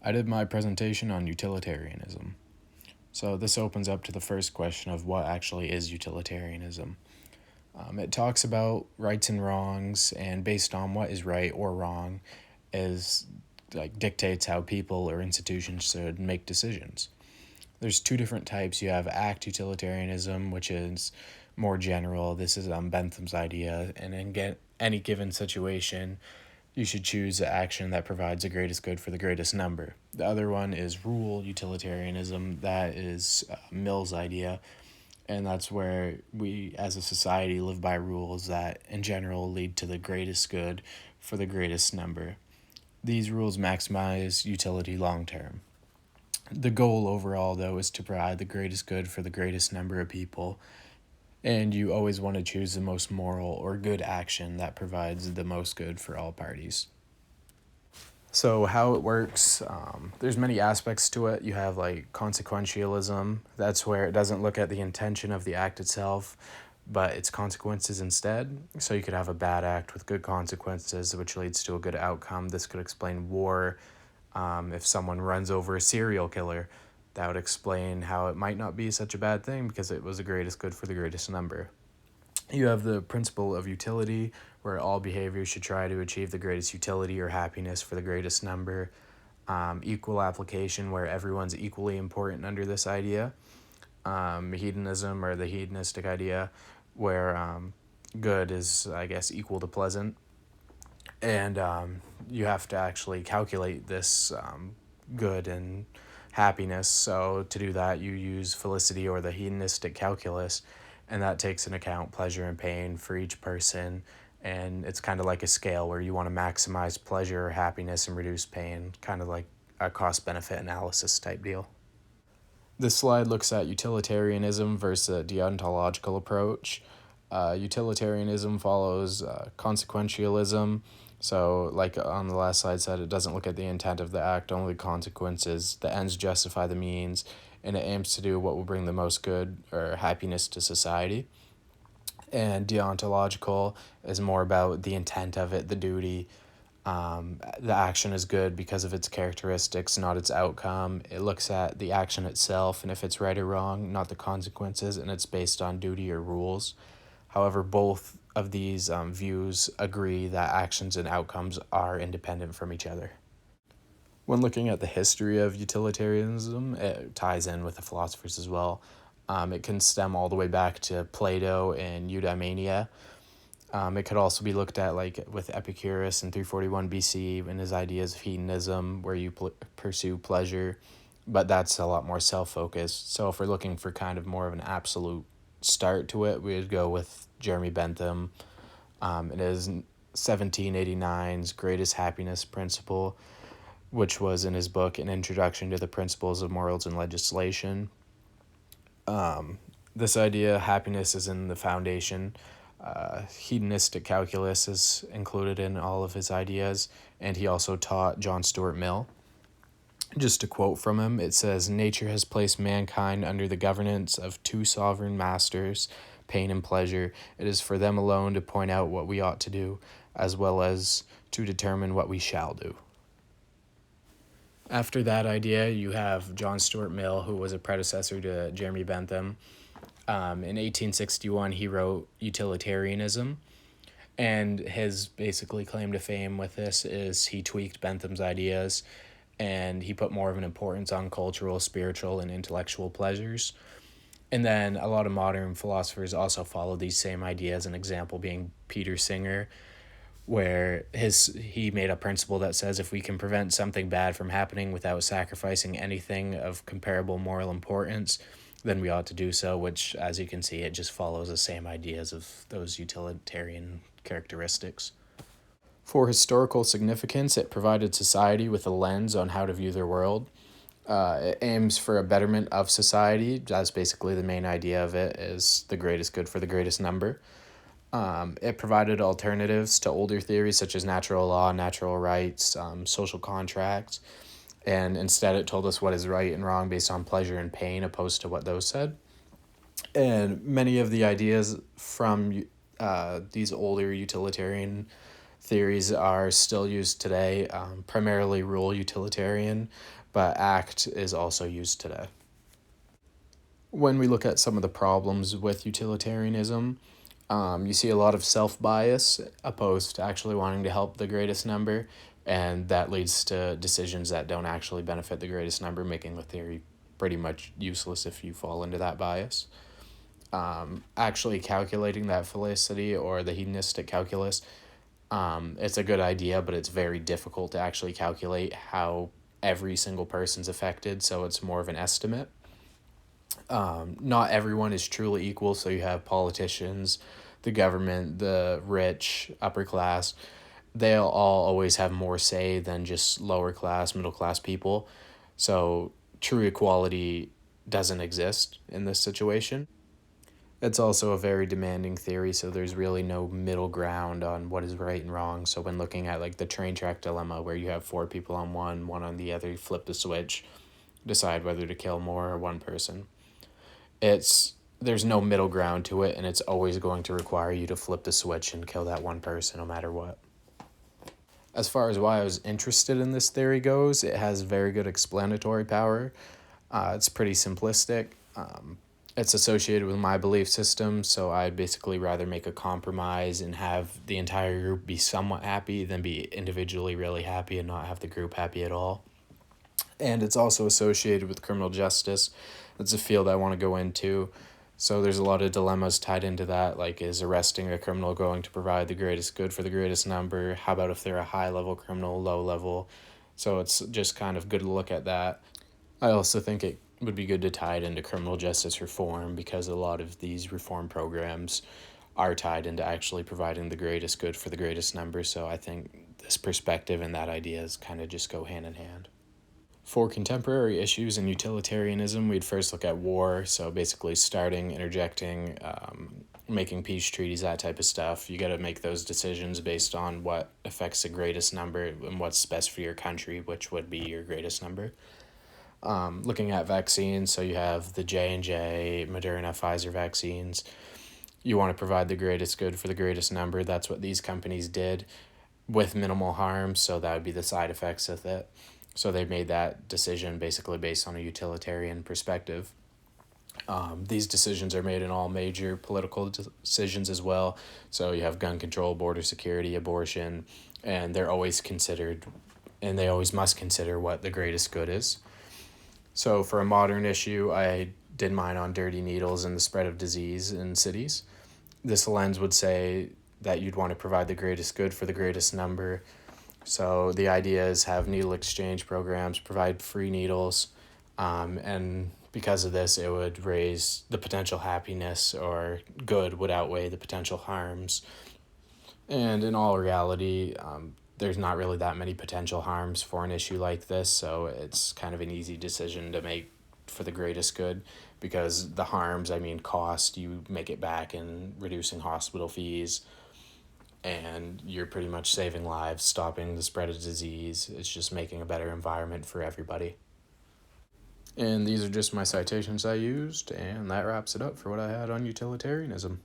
I did my presentation on utilitarianism. So this opens up to the first question of what actually is utilitarianism. It talks about rights and wrongs, and based on what is right or wrong, is dictates how people or institutions should make decisions. There's two different types. You have act utilitarianism, which is more general. This is Bentham's idea, and in any given situation, you should choose the action that provides the greatest good for the greatest number. The other one is rule utilitarianism. That is Mill's idea, and that's where we as a society live by rules that in general lead to the greatest good for the greatest number. These rules maximize utility long term. The goal overall, though, is to provide the greatest good for the greatest number of people, and you always want to choose the most moral or good action that provides the most good for all parties. So how it works, there's many aspects to it. You have like consequentialism. That's where it doesn't look at the intention of the act itself, but its consequences instead. So you could have a bad act with good consequences, which leads to a good outcome. This could explain war. If someone runs over a serial killer, that would explain how it might not be such a bad thing because it was the greatest good for the greatest number. You have the principle of utility, where all behavior should try to achieve the greatest utility or happiness for the greatest number. Equal application, where everyone's equally important under this idea. Hedonism, or the hedonistic idea, where good is, I guess, equal to pleasant. And you have to actually calculate this good and happiness. So to do that, you use felicity or the hedonistic calculus, and that takes into account pleasure and pain for each person. And it's kind of like a scale where you want to maximize pleasure or happiness and reduce pain, kind of like a cost benefit analysis type deal. This slide looks at utilitarianism versus a deontological approach. Utilitarianism follows consequentialism. So, like on the last slide said, it doesn't look at the intent of the act, only consequences. The ends justify the means, and it aims to do what will bring the most good or happiness to society. And deontological is more about the intent of it, the duty. The action is good because of its characteristics, not its outcome. It looks at the action itself and if it's right or wrong, not the consequences, and it's based on duty or rules. However, both of these views agree that actions and outcomes are independent from each other. When looking at the history of utilitarianism, it ties in with the philosophers as well. It can stem all the way back to Plato and Eudaimonia. It could also be looked at like with Epicurus in 341 BC and his ideas of hedonism, where you pursue pleasure, but that's a lot more self-focused. So if we're looking for kind of more of an absolute start to it, we would go with Jeremy Bentham. It is 1789's Greatest Happiness Principle, which was in his book An Introduction to the Principles of Morals and Legislation. This idea, happiness is in the foundation. Hedonistic calculus is included in all of his ideas, and he also taught John Stuart Mill. Just to quote from him, it says, "Nature has placed mankind under the governance of two sovereign masters, pain and pleasure. It is for them alone to point out what we ought to do, as well as to determine what we shall do." After that idea, you have John Stuart Mill, who was a predecessor to Jeremy Bentham. In 1861, he wrote Utilitarianism, and his basically claim to fame with this is he tweaked Bentham's ideas, and he put more of an importance on cultural, spiritual, and intellectual pleasures. And then a lot of modern philosophers also follow these same ideas, an example being Peter Singer, where he made a principle that says if we can prevent something bad from happening without sacrificing anything of comparable moral importance, then we ought to do so, which, as you can see, it just follows the same ideas of those utilitarian characteristics. For historical significance, it provided society with a lens on how to view their world. It aims for a betterment of society. That's basically the main idea of it, is the greatest good for the greatest number. It provided alternatives to older theories such as natural law, natural rights, social contracts, and instead it told us what is right and wrong based on pleasure and pain, opposed to what those said. And many of the ideas from these older utilitarian theories are still used today, primarily rule utilitarian, but act is also used today. When we look at some of the problems with utilitarianism, you see a lot of self-bias opposed to actually wanting to help the greatest number, and that leads to decisions that don't actually benefit the greatest number, making the theory pretty much useless if you fall into that bias. Actually calculating that felicity or the hedonistic calculus, it's a good idea, but it's very difficult to actually calculate how every single person's affected, so it's more of an estimate. Not everyone is truly equal, so you have politicians, the government, the rich, upper class. They'll all always have more say than just lower class, middle class people. So true equality doesn't exist in this situation. It's also a very demanding theory, so there's really no middle ground on what is right and wrong. So when looking at like the train track dilemma where you have four people on one on the other, you flip the switch, decide whether to kill more or one person. There's no middle ground to it, and it's always going to require you to flip the switch and kill that one person no matter what. As far as why I was interested in this theory goes, it has very good explanatory power. It's pretty simplistic. It's associated with my belief system, so I'd basically rather make a compromise and have the entire group be somewhat happy than be individually really happy and not have the group happy at all. And it's also associated with criminal justice. That's a field I want to go into. So there's a lot of dilemmas tied into that, like is arresting a criminal going to provide the greatest good for the greatest number? How about if they're a high-level criminal, low-level? So it's just kind of good to look at that. I also think it would be good to tie it into criminal justice reform because a lot of these reform programs are tied into actually providing the greatest good for the greatest number. So I think this perspective and that ideas kind of just go hand in hand. For contemporary issues in utilitarianism, we'd first look at war, so basically starting, interjecting, making peace treaties, that type of stuff. You got to make those decisions based on what affects the greatest number and what's best for your country, which would be your greatest number. Looking at vaccines, so you have the J&J, Moderna, Pfizer vaccines. You want to provide the greatest good for the greatest number. That's what these companies did with minimal harm, so that would be the side effects of it. So they made that decision basically based on a utilitarian perspective. These decisions are made in all major political decisions as well. So you have gun control, border security, abortion, and they're always considered, and they always must consider what the greatest good is. So for a modern issue, I did mine on dirty needles and the spread of disease in cities. This lens would say that you'd want to provide the greatest good for the greatest number. So the idea is have needle exchange programs, provide free needles, and because of this, it would raise the potential happiness or good would outweigh the potential harms. And in all reality, there's not really that many potential harms for an issue like this, so it's kind of an easy decision to make for the greatest good because the harms, I mean, cost, you make it back in reducing hospital fees, and you're pretty much saving lives, stopping the spread of disease. It's just making a better environment for everybody. And these are just my citations I used, and that wraps it up for what I had on utilitarianism.